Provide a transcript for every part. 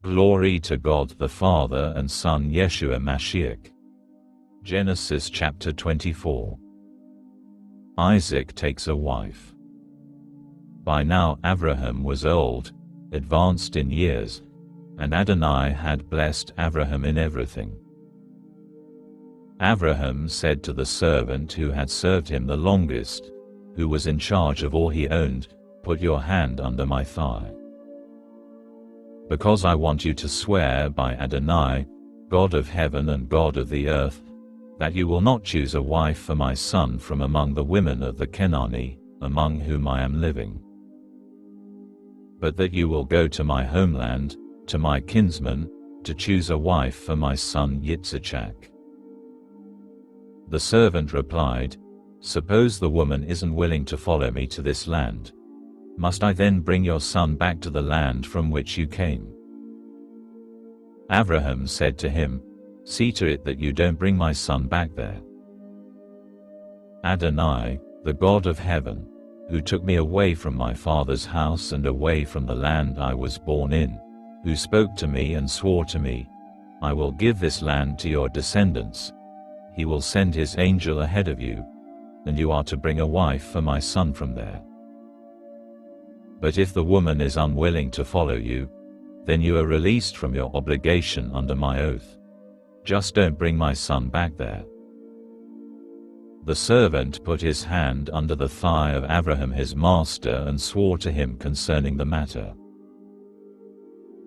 Glory to God the Father and Son Yeshua Mashiach. Genesis chapter 24. Isaac takes a wife. By now Abraham was old, advanced in years, and Adonai had blessed Abraham in everything. Abraham said to the servant who had served him the longest, who was in charge of all he owned, "Put your hand under my thigh. Because I want you to swear by Adonai, God of heaven and God of the earth, that you will not choose a wife for my son from among the women of the Canaanite, among whom I am living, but that you will go to my homeland, to my kinsmen, to choose a wife for my son Yitz'chak." The servant replied, "Suppose the woman isn't willing to follow me to this land. Must I then bring your son back to the land from which you came?" Abraham said to him, "See to it that you don't bring my son back there. Adonai, the God of heaven, who took me away from my father's house and away from the land I was born in, who spoke to me and swore to me, 'I will give this land to your descendants,' he will send his angel ahead of you, and you are to bring a wife for my son from there. But if the woman is unwilling to follow you, then you are released from your obligation under my oath. Just don't bring my son back there." The servant put his hand under the thigh of Abraham his master and swore to him concerning the matter.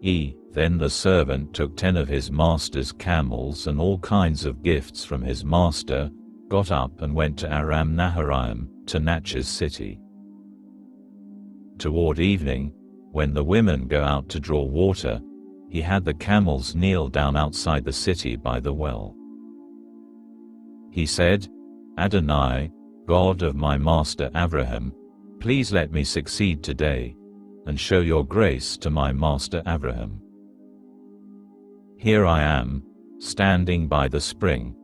Then the servant took 10 of his master's camels and all kinds of gifts from his master, got up and went to Aram Naharaim, to Nachor's city. Toward evening, when the women go out to draw water, he had the camels kneel down outside the city by the well. He said, "Adonai, God of my master Abraham, please let me succeed today, and show your grace to my master Abraham. Here I am, standing by the spring,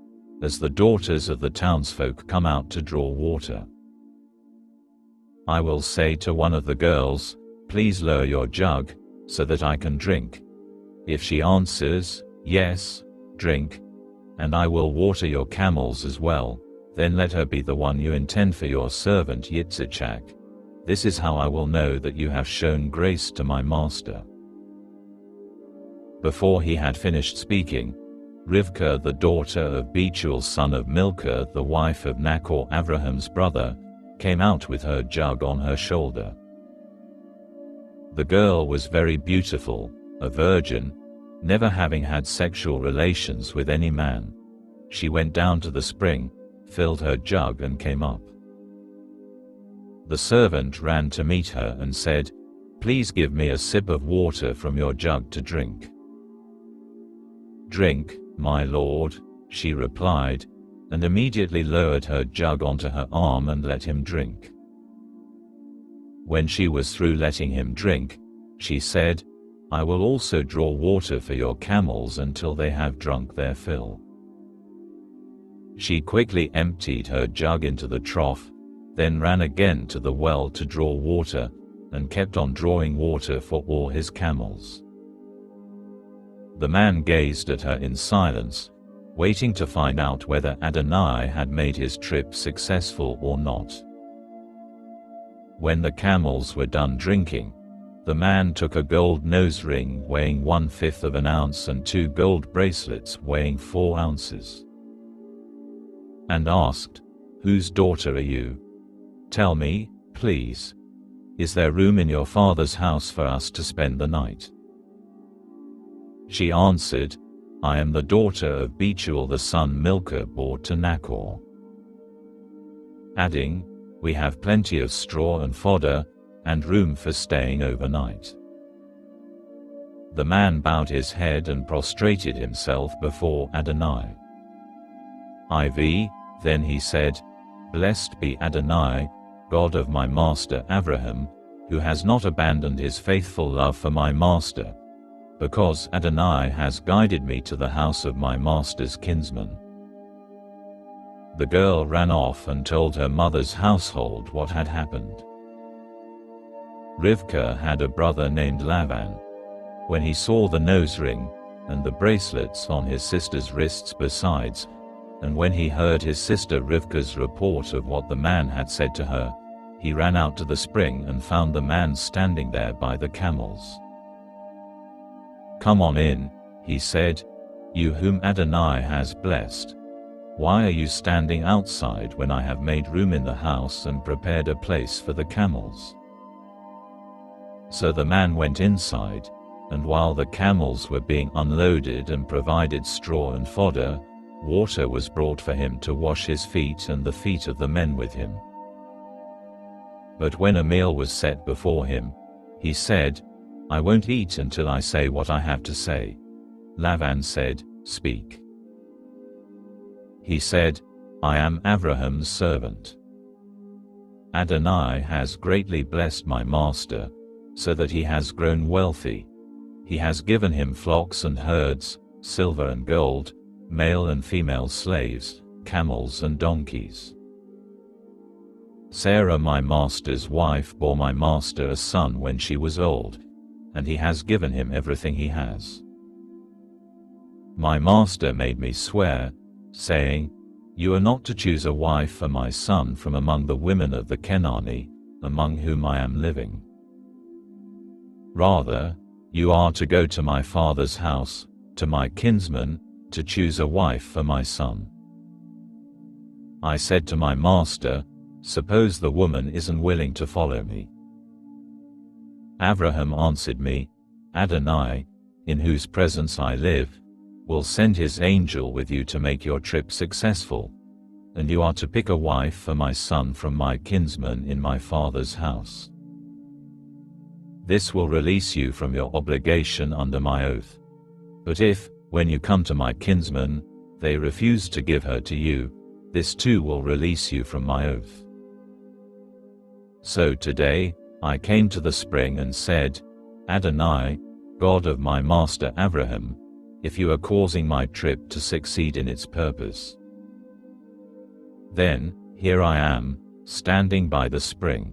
as the daughters of the townsfolk come out to draw water. I will say to one of the girls, 'Please lower your jug, so that I can drink.' If she answers, 'Yes, drink,' and I will water your camels as well, then let her be the one you intend for your servant Yitz'chak. This is how I will know that you have shown grace to my master." Before he had finished speaking, Rivkah the daughter of Bethuel son of Milcah the wife of Nachor Abraham's brother, came out with her jug on her shoulder. The girl was very beautiful, a virgin, never having had sexual relations with any man. She went down to the spring, filled her jug and came up. The servant ran to meet her and said, "Please give me a sip of water from your jug to drink." "Drink, my lord," she replied, and immediately lowered her jug onto her arm and let him drink. When she was through letting him drink, she said, "I will also draw water for your camels until they have drunk their fill." She quickly emptied her jug into the trough, then ran again to the well to draw water, and kept on drawing water for all his camels. The man gazed at her in silence, waiting to find out whether Adonai had made his trip successful or not. When the camels were done drinking, the man took a gold nose ring weighing 1/5 of an ounce and 2 gold bracelets weighing 4 ounces, and asked, "Whose daughter are you? Tell me, please. Is there room in your father's house for us to spend the night?" She answered, "I am the daughter of Bethuel the son Milcah bore to Nachor," adding, "We have plenty of straw and fodder, and room for staying overnight." The man bowed his head and prostrated himself before Adonai. Then he said, "Blessed be Adonai, God of my master Abraham, who has not abandoned his faithful love for my master, because Adonai has guided me to the house of my master's kinsman." The girl ran off and told her mother's household what had happened. Rivkah had a brother named Lavan. When he saw the nose ring, and the bracelets on his sister's wrists besides, and when he heard his sister Rivka's report of what the man had said to her, he ran out to the spring and found the man standing there by the camels. "Come on in," he said, "you whom Adonai has blessed. Why are you standing outside when I have made room in the house and prepared a place for the camels?" So the man went inside, and while the camels were being unloaded and provided straw and fodder, water was brought for him to wash his feet and the feet of the men with him. But when a meal was set before him, he said, "I won't eat until I say what I have to say." Lavan said, "Speak." He said, "I am Abraham's servant. Adonai has greatly blessed my master, so that he has grown wealthy. He has given him flocks and herds, silver and gold, male and female slaves, camels and donkeys. Sarah my master's wife bore my master a son when she was old, and he has given him everything he has. My master made me swear, saying, 'You are not to choose a wife for my son from among the women of the Kenani, among whom I am living. Rather, you are to go to my father's house, to my kinsman, to choose a wife for my son.' I said to my master, 'Suppose the woman isn't willing to follow me.' Abraham answered me, 'Adonai, in whose presence I live, will send his angel with you to make your trip successful, and you are to pick a wife for my son from my kinsman in my father's house. This will release you from your obligation under my oath. But if, when you come to my kinsman, they refuse to give her to you, this too will release you from my oath.' So today, I came to the spring and said, 'Adonai, God of my master Abraham, if you are causing my trip to succeed in its purpose, then, here I am, standing by the spring.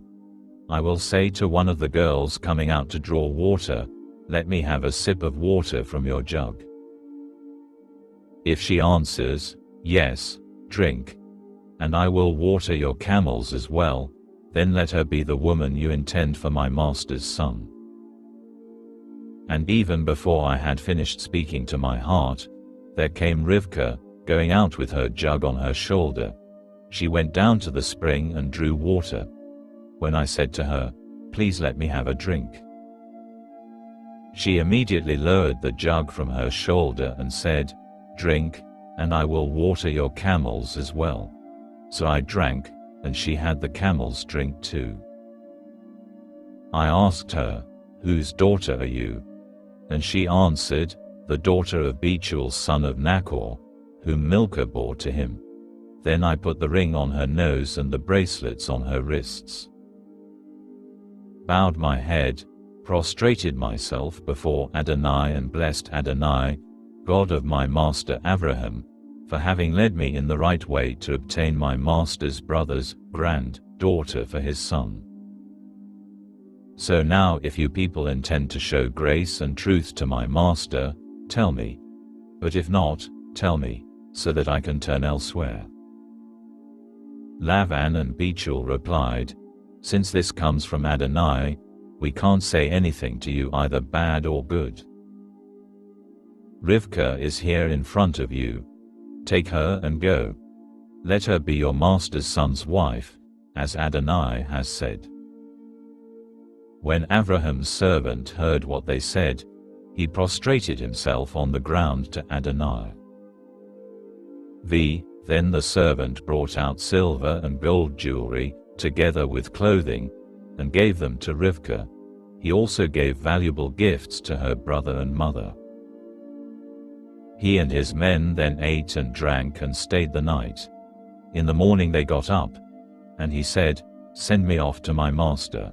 I will say to one of the girls coming out to draw water, "Let me have a sip of water from your jug." If she answers, "Yes, drink, and I will water your camels as well," then let her be the woman you intend for my master's son." And even before I had finished speaking to my heart, there came Rivka, going out with her jug on her shoulder. She went down to the spring and drew water. When I said to her, "Please let me have a drink," she immediately lowered the jug from her shoulder and said, "Drink, and I will water your camels as well." So I drank, and she had the camels drink too. I asked her, "Whose daughter are you?" And she answered, "The daughter of Bethuel son of Nachor, whom Milcah bore to him." Then I put the ring on her nose and the bracelets on her wrists, bowed my head, prostrated myself before Adonai and blessed Adonai, God of my master Abraham, for having led me in the right way to obtain my master's brother's granddaughter for his son. So now if you people intend to show grace and truth to my master, tell me. But if not, tell me, so that I can turn elsewhere." Lavan and Bethuel replied, "Since this comes from Adonai, we can't say anything to you either bad or good. Rivka is here in front of you. Take her and go. Let her be your master's son's wife, as Adonai has said." When Abraham's servant heard what they said, he prostrated himself on the ground to Adonai. Then the servant brought out silver and gold jewelry, together with clothing, and gave them to Rivka. He also gave valuable gifts to her brother and mother. He and his men then ate and drank and stayed the night. In the morning they got up, and he said, "Send me off to my master."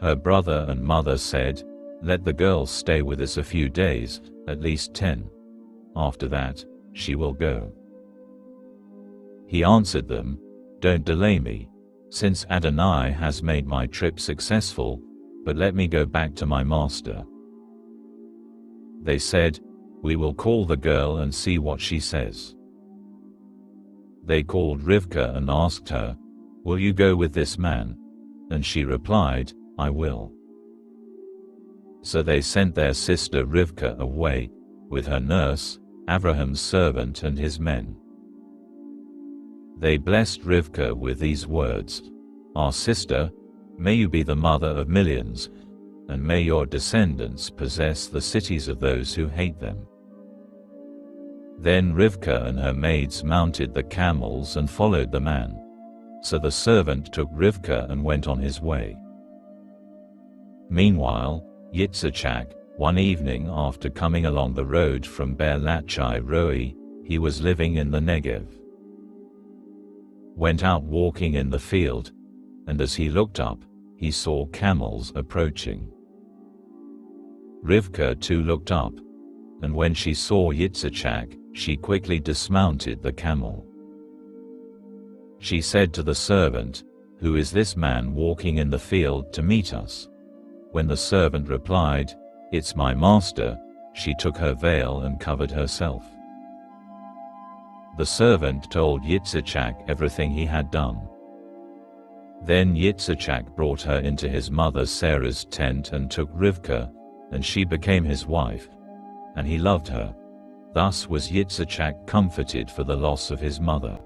Her brother and mother said, "Let the girl stay with us a few days, at least 10. After that, she will go." He answered them, "Don't delay me, since Adonai has made my trip successful, but let me go back to my master." They said, "We will call the girl and see what she says." They called Rivkah and asked her, "Will you go with this man?" And she replied, "I will." So they sent their sister Rivkah away, with her nurse, Abraham's servant and his men. They blessed Rivkah with these words, "Our sister, may you be the mother of millions, and may your descendants possess the cities of those who hate them." Then Rivkah and her maids mounted the camels and followed the man. So the servant took Rivkah and went on his way. Meanwhile, Yitz'chak, one evening after coming along the road from Beer Lachai Roi, he was living in the Negev, went out walking in the field, and as he looked up, he saw camels approaching. Rivkah too looked up, and when she saw Yitz'chak, she quickly dismounted the camel. She said to the servant, "Who is this man walking in the field to meet us?" When the servant replied, "It's my master," she took her veil and covered herself. The servant told Yitz'chak everything he had done. Then Yitz'chak brought her into his mother Sarah's tent and took Rivkah, and she became his wife, and he loved her. Thus was Yitz'chak comforted for the loss of his mother.